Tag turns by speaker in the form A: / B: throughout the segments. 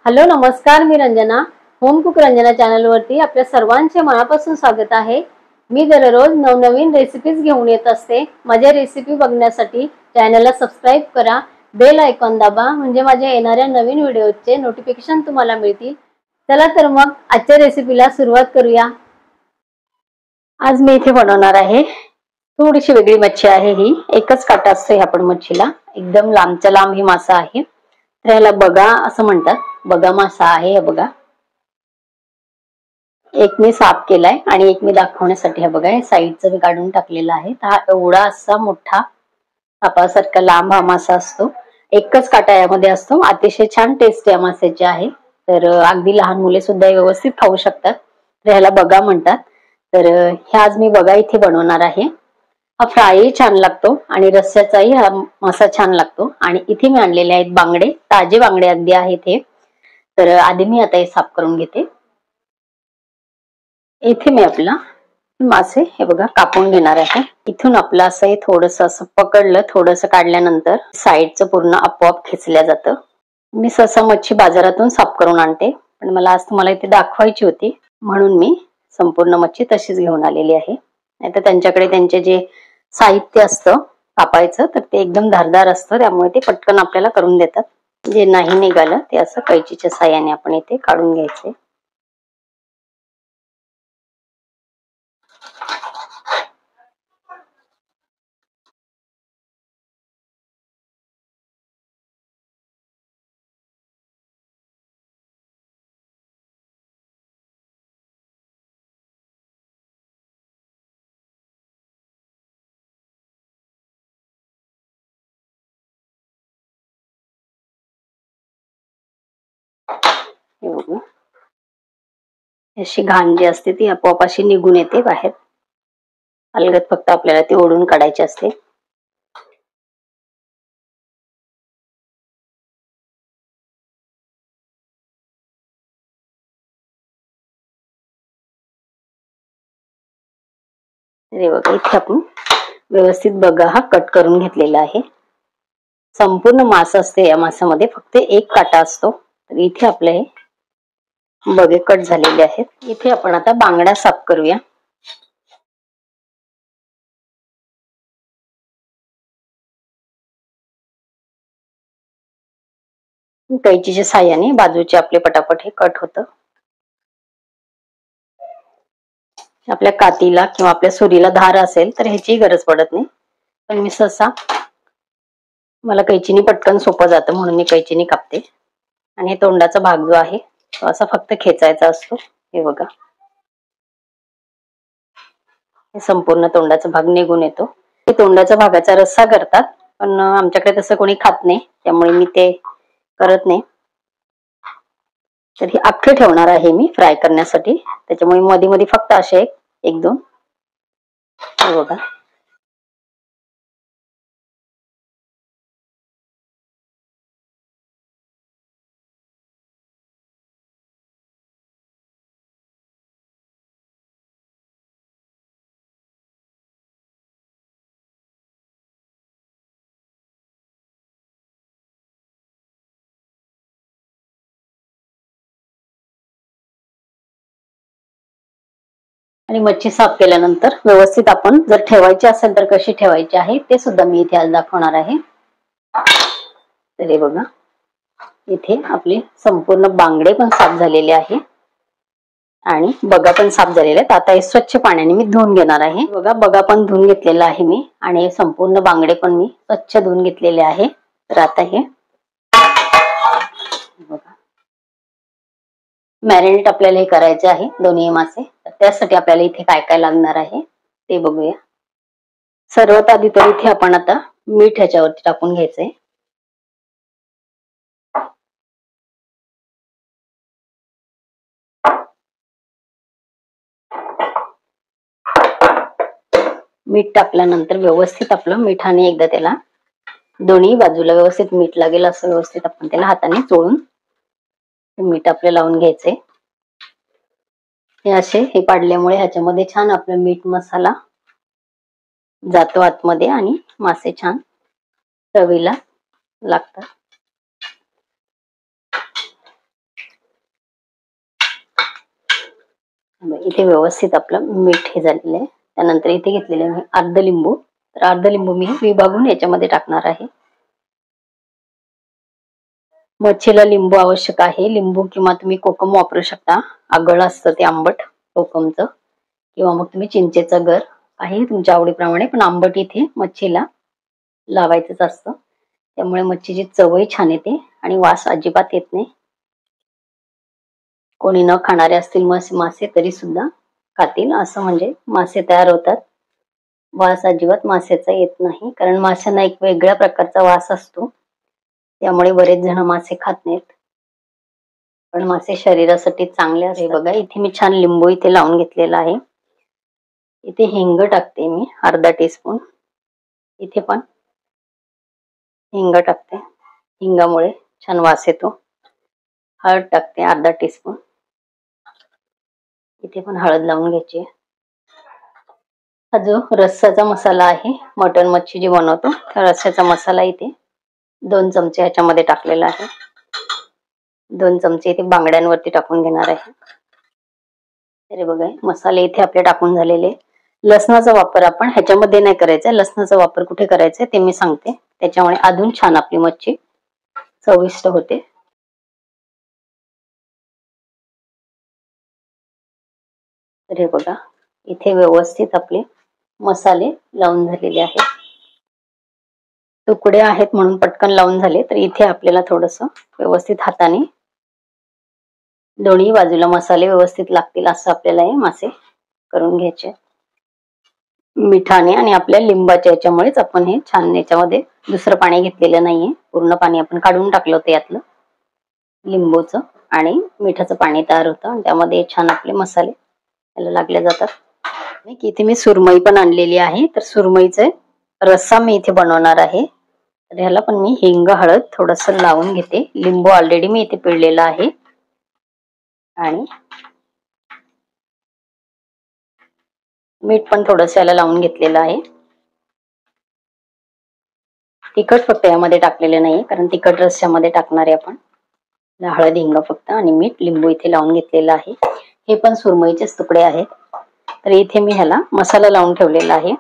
A: Hello नमस्कार, मी Ranjana. Home cook Ranjana channel वरती आपल्या सर्वांचे मनापासून स्वागत आहे. मी दररोज नवनवीन रेसिपीज घेऊन येत असते. माझ्या रेसिपी बघण्यासाठी चॅनलला सबस्क्राइब करा, बेल आयकॉन दाबा, म्हणजे माझ्या येणाऱ्या नवीन व्हिडिओचे नोटिफिकेशन तुम्हाला मिळतील. चला तर मग आजच्या रेसिपीला सुरुवात करूया. आज मी इथे बनवणार आहे थोडीशी वेगळी मच्छी आहे. ही एकच काटा असतो ह्या पण मच्छीला, एकदम लांबच्या लांब ही मासा आहे. तर ह्याला बगा असं म्हणतात. बगा मासा आहे. हे बघा, एक मी साफ केलाय आणि एक मी दाखवण्यासाठी. हा बघा, साईडचं मी काढून टाकलेला आहे. हा एवढा असा मोठा सापासारखा लांब हा मासा असतो. एकच काटा यामध्ये असतो. अतिशय छान टेस्ट या माशाची आहे. तर अगदी लहान मुले सुद्धा व्यवस्थित खाऊ शकतात. तर ह्याला बगा म्हणतात. तर ह्या आज मी बगा इथे बनवणार आहे. हा फ्रायही छान लागतो आणि रस्स्याचाही हा मासा छान लागतो. आणि इथे मी आणलेले आहेत बांगडे, ताजे बांगडे अगदी आहेत हे. तर आधी मी आता हे साफ करून घेते. इथे मी आपला मासे हे बघा कापून घेणार आहे. इथून आपलं असं हे थोडंसं असं पकडलं, थोडंसं काढल्यानंतर साईडचं पूर्ण आपोआप खेचल्या जातं. मी सहसा मच्छी बाजारातून साफ करून आणते, पण मला आज तुम्हाला इथे दाखवायची होती म्हणून मी संपूर्ण मच्छी तशीच घेऊन आलेली आहे. नाहीतर त्यांच्याकडे त्यांचे जे साहित्य असतं कापायचं, तर ते एकदम धारदार असतं, त्यामुळे ते पटकन आपल्याला करून देतात. जे नाही निघालं ते असं कैचीच्या साहाय्याने आपण इथे काढून घ्यायचे. अशी घाण जी असते ती आपोआप अशी निघून येते बाहेर. अलगद फक्त आपल्याला ती ओढून काढायची असते. तर बघा, इथे आपण व्यवस्थित बघा हा कट करून घेतलेला आहे. संपूर्ण मास असते या मासामध्ये, फक्त एक काटा असतो. तर इथे आपले हे बघे कट झालेले आहेत. इथे आपण आता बांगडा साफ करूया. कैचीच्या साहाय्याने बाजूचे आपले पटापट हे कट होतं. आपल्या कातीला किंवा आपल्या सुरीला धार असेल तर ह्याची गरज पडत नाही, पण मी सहसा मला कैचीने पटकन सोपं जातं म्हणून मी कैचीने कापते. आणि हे तोंडाचा भाग जो आहे तो असा फक्त खेचायचा असतो. हे बघा, हे संपूर्ण तोंडाचा भाग निघून येतो. हे तोंडाच्या भागाचा रस्सा करतात, पण आमच्याकडे तसं कोणी खात नाही, त्यामुळे मी ते करत नाही. तर ही अख्खे ठेवणार आहे मी फ्राय करण्यासाठी, त्याच्यामुळे मध्ये मध्ये फक्त असे एक दोन हे बघा. आणि मच्छी साफ केल्यानंतर व्यवस्थित आपण जर ठेवायची असेल तर कशी ठेवायची आहे ते सुद्धा मी इथे आज दाखवणार आहे. तर हे बघा, इथे आपले संपूर्ण बांगडे पण साफ झालेले आहे आणि बगा पण साफ झालेले आहेत. आता हे स्वच्छ पाण्याने मी धुवून घेणार आहे. बघा, बगा पण धुवून घेतलेला आहे मी आणि संपूर्ण बांगडे पण मी स्वच्छ धुवून घेतलेले आहे. तर आता हे बघा, मॅरिनेट आपल्याला हे करायचे आहे दोन्ही मासे. तर त्यासाठी आपल्याला इथे काय काय लागणार आहे ते बघूया. सर्वात आधी तर इथे आपण आता मीठ ह्याच्यावरती टाकून घ्यायचंय. मीठ टाकल्यानंतर व्यवस्थित आपलं मिठाने एकदा त्याला दोन्ही बाजूला व्यवस्थित मीठ लागेल असं व्यवस्थित आपण त्याला हाताने चोळून मीठ आपल्याला लावून घ्यायचंय. हे असे हे पाडल्यामुळे ह्याच्यामध्ये छान आपलं मीठ मसाला जातो आतमध्ये आणि मासे छान चवीला लागतात. इथे व्यवस्थित आपलं मीठ हे झालेलं आहे. त्यानंतर इथे घेतलेलं आहे मी अर्ध लिंबू. तर अर्ध लिंबू मी विभागून याच्यामध्ये टाकणार आहे. मच्छीला लिंबू आवश्यक आहे. लिंबू किंवा तुम्ही कोकम वापरू शकता. आगळ असतं ते आंबट कोकमचं, किंवा मग तुम्ही चिंचेचं गर आहे तुमच्या आवडीप्रमाणे, पण आंबट इथे मच्छीला लावायचंच असतं. त्यामुळे मच्छीची चवही छान येते आणि वास अजिबात येत नाही. कोणी न खाणारे असतील मासे तरी सुद्धा खातील, असं म्हणजे मासे तयार होतात. वास अजिबात माशाचा येत नाही, कारण माशांना एक वेगळ्या प्रकारचा वास असतो. त्यामुळे बरेच जण मासे खात नाहीत, पण मासे शरीरासाठी चांगले असतात. बघा इथे मी छान लिंबू इथे लावून घेतलेला आहे. इथे हिंग टाकते मी अर्धा टीस्पून. इथे पण हिंग टाकते, हिंगामुळे छान वास येतो. हळद टाकते अर्धा टीस्पून. इथे पण हळद लावून घ्यायची. हा जो रस्साचा मसाला आहे, मटण मच्छी जी बनवतो त्या रस्स्याचा मसाला इथे 2 चमचे ह्याच्यामध्ये टाकलेला आहे. 2 चमचे इथे बांगड्यांवरती टाकून घेणार आहे. तरी बघा मसाले इथे आपले टाकून झालेले. लसणाचा वापर आपण ह्याच्यामध्ये नाही करायचा. लसणाचा वापर कुठे करायचा ते मी सांगते. त्याच्यामुळे अजून छान आपली मच्छी चविष्ट होते. तर हे बघा इथे व्यवस्थित आपले मसाले लावून झालेले आहेत. तुकडे आहेत म्हणून पटकन लावून झाले, तर इथे आपल्याला थोडंसं व्यवस्थित हाताने दोन्ही बाजूला मसाले व्यवस्थित लागतील असं आपल्याला हे मासे करून घ्यायचे. मिठाने आणि आपल्या लिंबाच्या याच्यामुळेच आपण हे छान याच्यामध्ये दुसरं पाणी घेतलेलं नाहीये. पूर्ण पाणी आपण काढून टाकलं होतं यातलं लिंबूचं आणि मिठाचं पाणी तयार होतं, आणि त्यामध्ये छान आपले मसाले त्याला लागले जातात. इथे मी सुरमई पण आणलेली आहे. तर सुरमईचे रस्सा मी इथे बनवणार आहे. तर ह्याला पण मी हिंग हळद थोडस लावून घेते. लिंबू ऑलरेडी मी इथे पिळलेला आहे आणि मीठ पण थोडस याला लावून घेतलेलं आहे. तिखट फक्त यामध्ये टाकलेले नाही, कारण तिखट रस्स्यामध्ये टाकणार आहे आपण. हळद हिंग फक्त आणि मीठ लिंबू इथे लावून घेतलेलं आहे. हे पण सुरमईचेच तुकडे आहेत. तर इथे मी ह्याला मसाला लावून ठेवलेला आहे.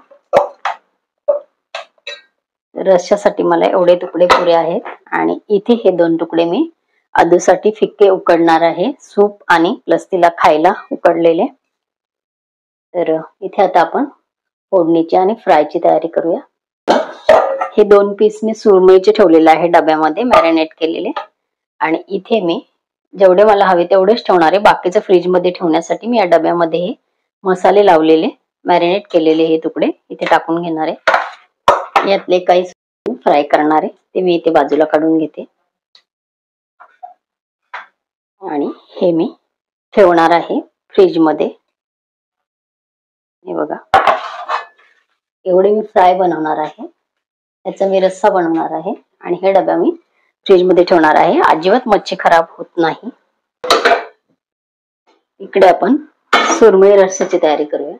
A: रस्स्यासाठी मला एवढे तुकडे पुरे आहेत, आणि इथे हे 2 तुकडे मी आदूसाठी फिक्के उकडणार आहे. सूप आणि प्लस तिला खायला उकडलेले. तर इथे आता आपण फोडणीची आणि फ्रायची तयारी करूया. हे 2 पीस मी सुरमईचे ठेवलेले आहे डब्यामध्ये मॅरिनेट केलेले, आणि इथे मी जेवढे मला हवे तेवढेच ठेवणार आहे. बाकीचं फ्रीज मध्ये ठेवण्यासाठी मी या डब्यामध्ये हे मसाले लावलेले मॅरिनेट केलेले हे तुकडे इथे टाकून घेणार आहे. यातले काही फ्राय करणार आहे ते मी इथे बाजूला काढून घेते, आणि हे मी ठेवणार आहे फ्रीज मध्ये. हे बघा एवढे मी फ्राय बनवणार आहे. याचा मी रस्सा बनवणार आहे, आणि हे डबा मी फ्रीज मध्ये ठेवणार आहे. अजिबात मच्छी खराब होत नाही. इकडे आपण सुरमई रस्स्याची तयारी करूया.